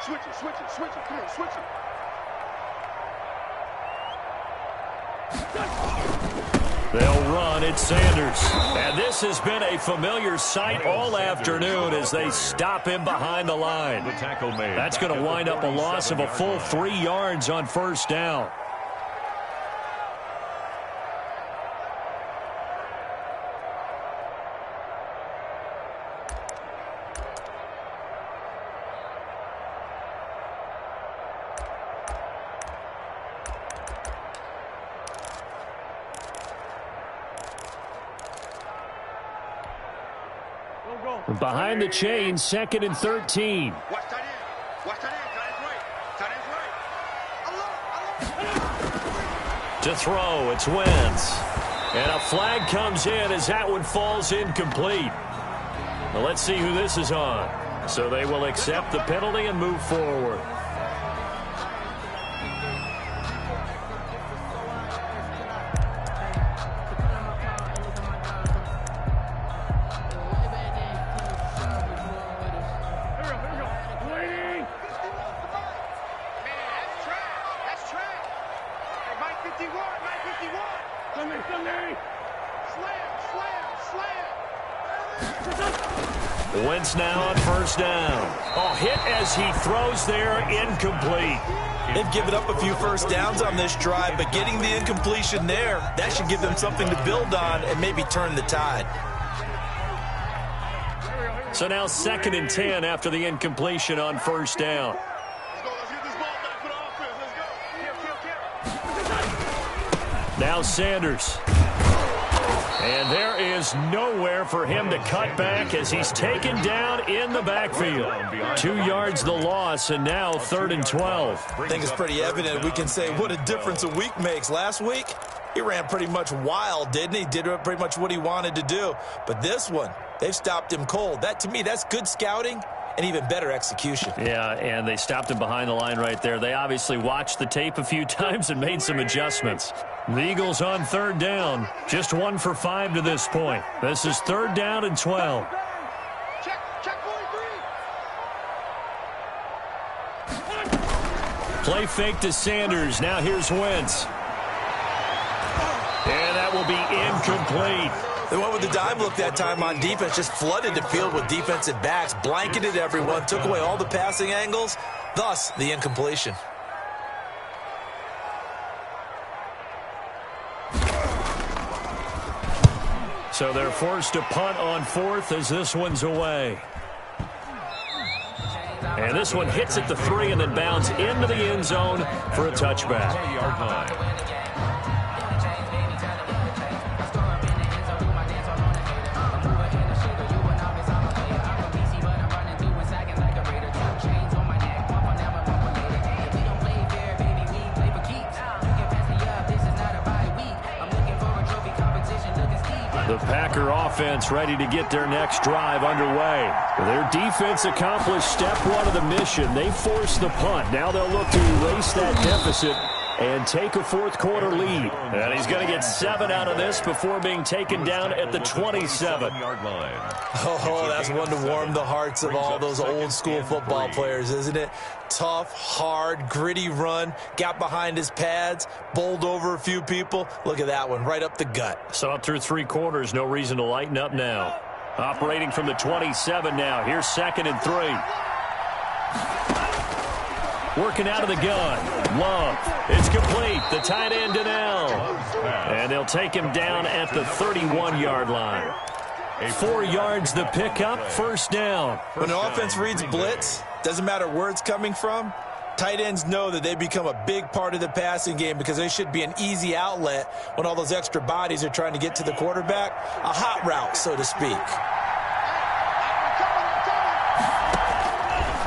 Switch it. Come on, switch it. They'll run. It's Sanders. And this has been a familiar sight all afternoon as they stop him behind the line. That's going to wind up a loss of a full 3 yards on first down. Behind the chains, 2nd and 13. Watch tight end. Tight end's right. To throw, it's Wentz. And a flag comes in as that one falls incomplete. Well, let's see who this is on. So they will accept the penalty and move forward. Wentz now on first down. Oh, hit as he throws there, incomplete. They've given up a few first downs on this drive, but getting the incompletion there, that should give them something to build on and maybe turn the tide. So now 2nd and 10 after the incompletion on first down. Let's get this ball back for the offense. Let's go. Now Sanders. And there is nowhere for him to cut back as he's taken down in the backfield. 2 yards the loss, and now 3rd and 12. I think it's pretty evident. We can say what a difference a week makes. Last week, he ran pretty much wild, didn't he? Did pretty much what he wanted to do. But this one, they've stopped him cold. That, to me, that's good scouting and even better execution. Yeah, and they stopped him behind the line right there. They obviously watched the tape a few times and made some adjustments. The Eagles on 3rd down. Just 1 for 5 to this point. This is 3rd down and 12. Check 43. Play fake to Sanders. Now here's Wentz. And that will be incomplete. They went with the dime look that time on defense, just flooded the field with defensive backs, blanketed everyone, took away all the passing angles, thus the incompletion. So they're forced to punt on 4th as this one's away. And this one hits at the 3 and then bounds into the end zone for a touchback. The Packer their offense ready to get their next drive underway. Their defense accomplished step one of the mission. They forced the punt. Now they'll look to erase that deficit and take a fourth-quarter lead. And he's going to get 7 out of this before being taken down at the 27-yard line. Oh, that's one to warm the hearts of all those old-school football players, isn't it? Tough, hard, gritty run, got behind his pads, bowled over a few people. Look at that one, right up the gut. So up through 3 quarters, no reason to lighten up now. Operating from the 27 now. Here's 2nd and 3. Working out of the gun. Love. It's complete. The tight end, Donnell. And they'll take him down at the 31-yard line. 4 yards the pickup. First down. When an offense reads blitz, doesn't matter where it's coming from, tight ends know that they become a big part of the passing game because they should be an easy outlet when all those extra bodies are trying to get to the quarterback. A hot route, so to speak.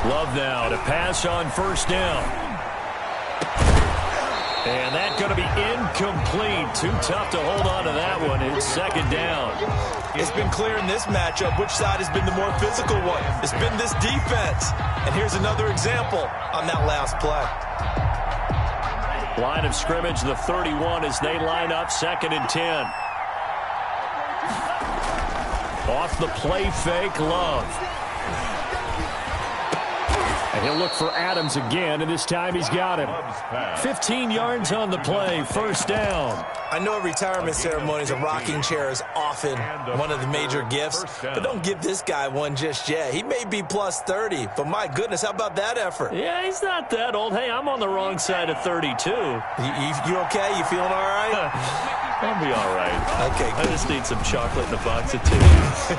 Love now to pass on first down. And that's going to be incomplete. Too tough to hold on to that one. It's 2nd down. It's been clear in this matchup which side has been the more physical one. It's been this defense. And here's another example on that last play. Line of scrimmage, the 31 as they line up 2nd and 10. Off the play fake, Love. And he'll look for Adams again, and this time he's got him. 15 yards on the play, first down. I know at retirement ceremonies, a rocking chair is often one of the major gifts, but don't give this guy one just yet. He may be plus 30, but my goodness, how about that effort? Yeah, he's not that old. Hey, I'm on the wrong side of 32. You okay? You feeling all right? I'll be all right. Okay, I just need some chocolate in a box of tissues.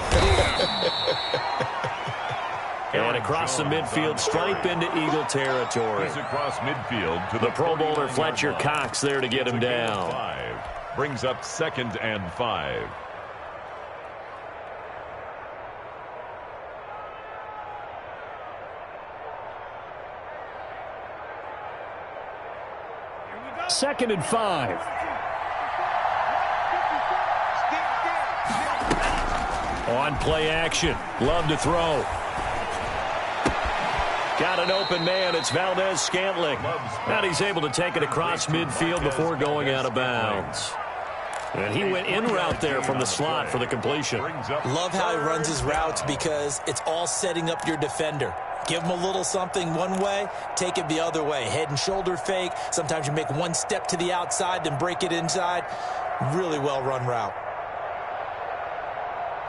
And across the midfield, stripe into Eagle territory. Across midfield to the Pro Bowler Fletcher Cox there to get him down. 5. Brings up 2nd and 5. Second and 5. On play action. Love to throw. Got an open man. It's Valdez-Scantling. And he's able to take it across midfield before going out of bounds. And he went in route there from the slot for the completion. Love how he runs his routes because it's all setting up your defender. Give him a little something one way, take it the other way. Head and shoulder fake. Sometimes you make one step to the outside, then break it inside. Really well-run route.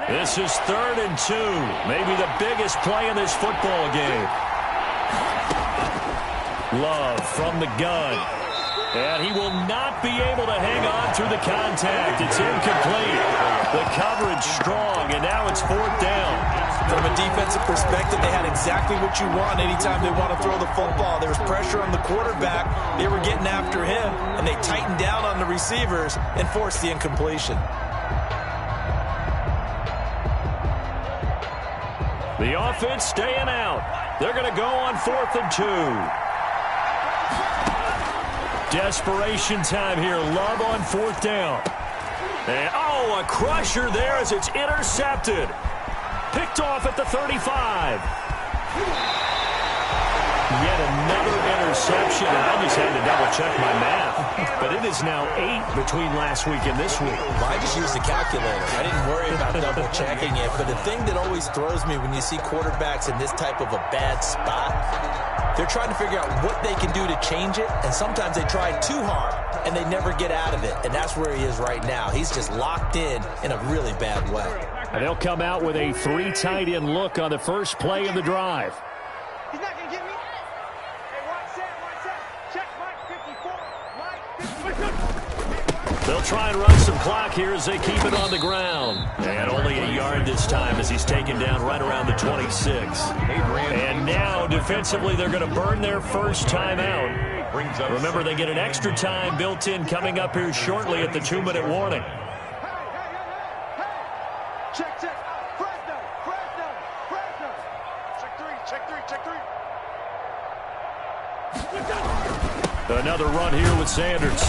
This is 3rd and 2. Maybe the biggest play in this football game. Love from the gun. And he will not be able to hang on through the contact. It's incomplete. The coverage strong, and now it's 4th down. From a defensive perspective, they had exactly what you want anytime they want to throw the football. There was pressure on the quarterback. They were getting after him, and they tightened down on the receivers and forced the incompletion. The offense staying out. They're going to go on 4th and 2. Desperation time here. Love on 4th down. And, a crusher there as it's intercepted. Picked off at the 35. Yet another interception. And I just had to double-check my math. But it is now 8 between last week and this week. Well, I just used the calculator. I didn't worry about double-checking it. But the thing that always throws me when you see quarterbacks in this type of a bad spot, they're trying to figure out what they can do to change it, and sometimes they try too hard, and they never get out of it, and that's where he is right now. He's just locked in a really bad way. And they'll come out with a 3 tight end look on the first play of the drive. He's not going to get me. Hey, watch that. Check Mike 54. They'll try and run some clock here as they keep it on the ground. And only a yard this time as he's taken down right around the 26. And now, defensively, they're going to burn their first time out. Remember, they get an extra time built in coming up here shortly at the 2-minute warning. Check. Fresno. Check three. Another run here with Sanders.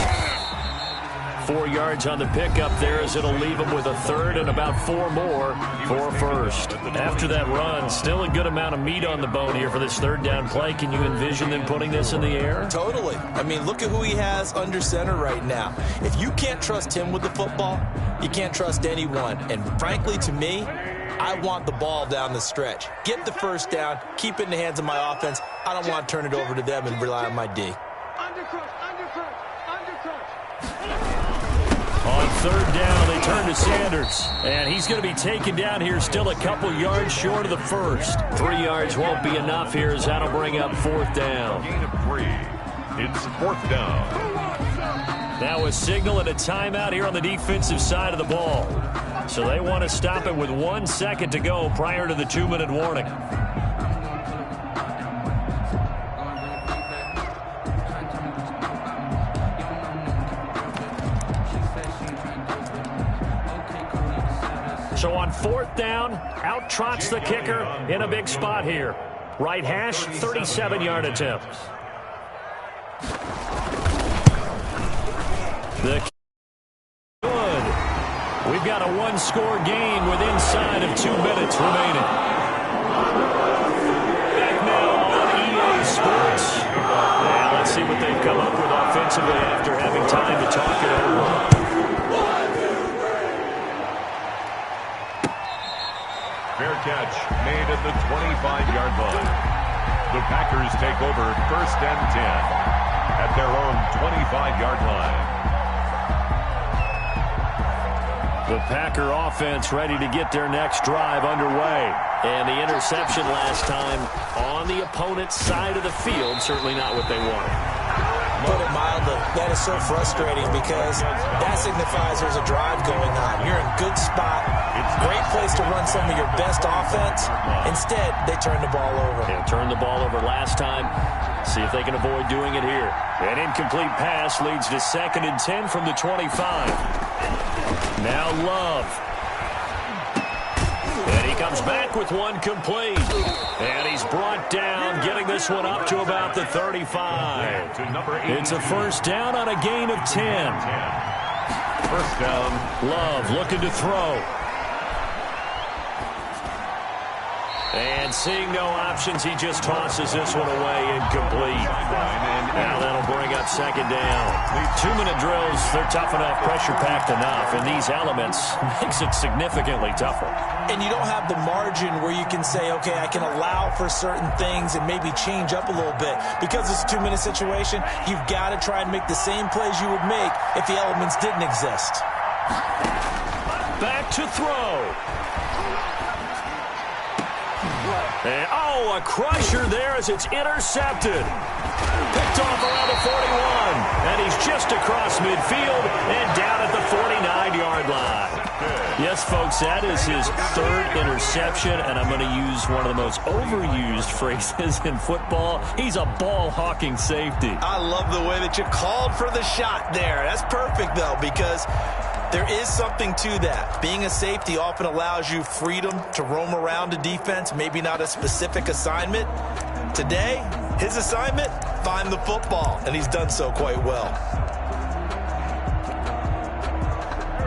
4 yards on the pickup there, as it'll leave them with a third and about 4 more for a first. After that run, still a good amount of meat on the bone here for this third down play. Can you envision them putting this in the air? Totally. I mean, look at who he has under center right now. If you can't trust him with the football, you can't trust anyone. And frankly, to me, I want the ball down the stretch. Get the first down, keep it in the hands of my offense. I don't want to turn it over to them and rely on my D. On third down, they turn to Sanders. And he's going to be taken down here, still a couple yards short of the first. 3 yards won't be enough here, as that'll bring up fourth down. Gain of 3. It's fourth down. Now a signal and a timeout here on the defensive side of the ball. So they want to stop it with 1 second to go prior to the 2-minute warning. So on fourth down, out trots the kicker in a big spot here. Right hash, 37-yard attempt. The good. We've got a one-score game with inside of 2 minutes remaining. Back now on EA Sports. And let's see what they've come up with offensively after having time to talk it over. Fair catch made at the 25-yard line. The Packers take over first and 10 at their own 25-yard line. The Packer offense ready to get their next drive underway. And the interception last time on the opponent's side of the field, certainly not what they wanted. Put it mildly, that is so frustrating because that signifies there's a drive going on. You're in good spot, great place to run some of your best offense. Instead, they turn the ball over. They turned the ball over last time. See if they can avoid doing it here. An incomplete pass leads to 2nd and 10 from the 25. Now Love. And he comes back with one complete. And he's brought down, getting this one up to about the 35. It's a first down on a gain of 10. First down. Love looking to throw. And seeing no options, he just tosses this one away incomplete. Now that'll bring up second down. 2-minute drills, they're tough enough, pressure-packed enough, and these elements makes it significantly tougher. And you don't have the margin where you can say, okay, I can allow for certain things and maybe change up a little bit. Because it's a 2-minute situation, you've got to try and make the same plays you would make if the elements didn't exist. Back to throw. And, a crusher there as it's intercepted. Picked off around the 41. And he's just across midfield and down at the 49-yard line. Yes, folks, that is his third interception, and I'm going to use one of the most overused phrases in football. He's a ball-hawking safety. I love the way that you called for the shot there. That's perfect, though, because there is something to that. Being a safety often allows you freedom to roam around a defense, maybe not a specific assignment. Today, his assignment, find the football, and he's done so quite well.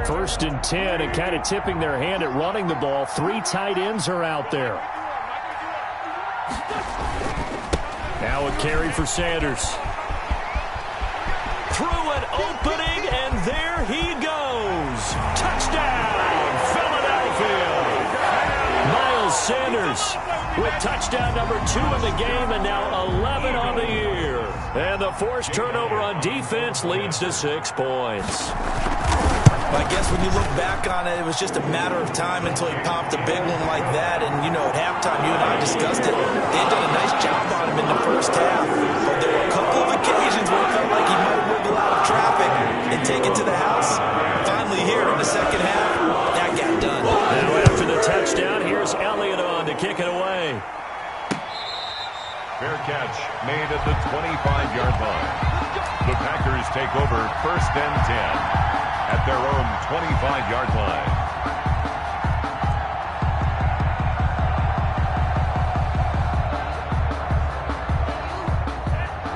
1st and 10, and kind of tipping their hand at running the ball. 3 tight ends are out there. Now a carry for Sanders. Through an opening, and there he goes. Touchdown, Philadelphia. Miles Sanders with touchdown number 2 in the game, and now 11 on the year. And the forced turnover on defense leads to 6 points. I guess when you look back on it, it was just a matter of time until he popped a big one like that. And, you know, at halftime, you and I discussed it. They had done a nice job on him in the first half. But there were a couple of occasions where it felt like he might wiggle out of traffic and take it to the house. Finally here in the second half, that got done. Now after the touchdown, here's Elliott on to kick it away. Fair catch made at the 25-yard line. The Packers take over first and 10 at their own 25-yard line.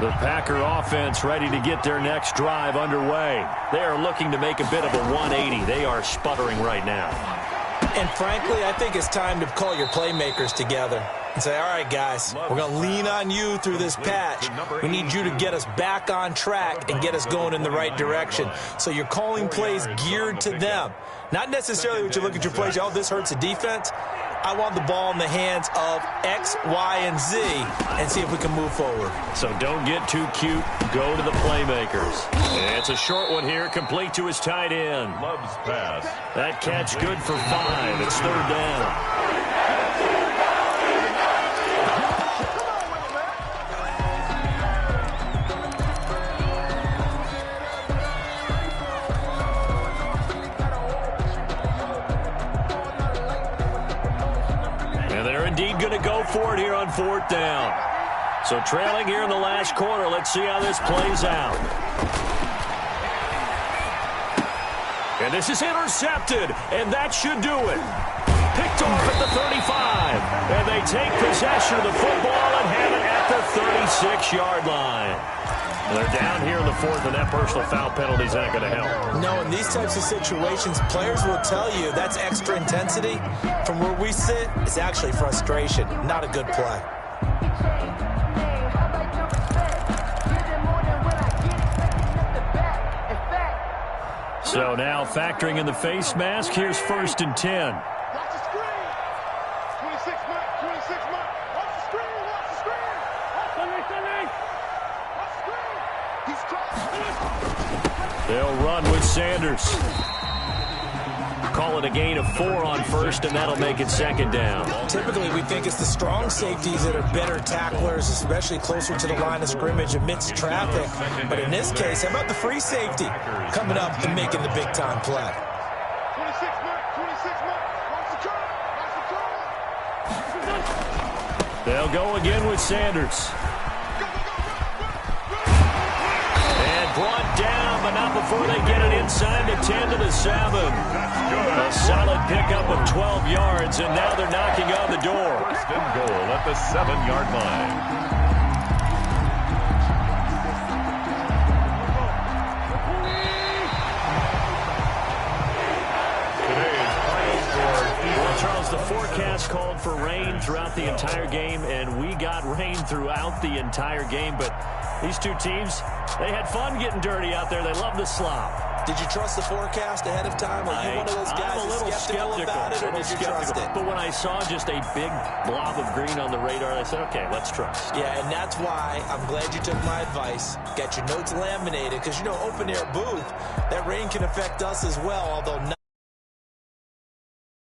The Packer offense ready to get their next drive underway. They are looking to make a bit of a 180. They are sputtering right now. And frankly, I think it's time to call your playmakers together and say, all right, guys, we're going to lean on you through this patch. We need you to get us back on track and get us going in the right direction. So you're calling plays geared to them. Not necessarily what you look at your plays, oh, this hurts the defense. I want the ball in the hands of X, Y, and Z and see if we can move forward. So don't get too cute. Go to the playmakers. It's a short one here, complete to his tight end. Love's pass. That catch good for 5. It's 3rd down. Indeed going to go for it here on 4th down. So trailing here in the last quarter. Let's see how this plays out. And this is intercepted, and that should do it. Picked off at the 35, and they take possession of the football and have it at the 36-yard line. They're down here in the 4th, and that personal foul penalty is not going to help. No, in these types of situations, players will tell you that's extra intensity. From where we sit, it's actually frustration, not a good play. So now factoring in the face mask, here's 1st and 10. They'll run with Sanders. Call it a gain of 4 on 1st, and that'll make it 2nd down. Typically, we think it's the strong safeties that are better tacklers, especially closer to the line of scrimmage amidst traffic. But in this case, how about the free safety coming up and making the big-time play? They'll go again with Sanders. Brought down, but not before they get it inside the 10 to the 7. A solid pickup of 12 yards, and now they're knocking on the door. 1st and goal at the 7-yard line. Charles, the forecast called for rain throughout the entire game, and we got rain throughout the entire game, but these two teams, they had fun getting dirty out there. They love the slop. Did you trust the forecast ahead of time? Are you one of those guys I'm a little skeptical about it, or did you trust it? But when I saw just a big blob of green on the radar, I said, okay, let's trust. Yeah, and that's why I'm glad you took my advice. Got your notes laminated, because, you know, open-air booth, that rain can affect us as well, although not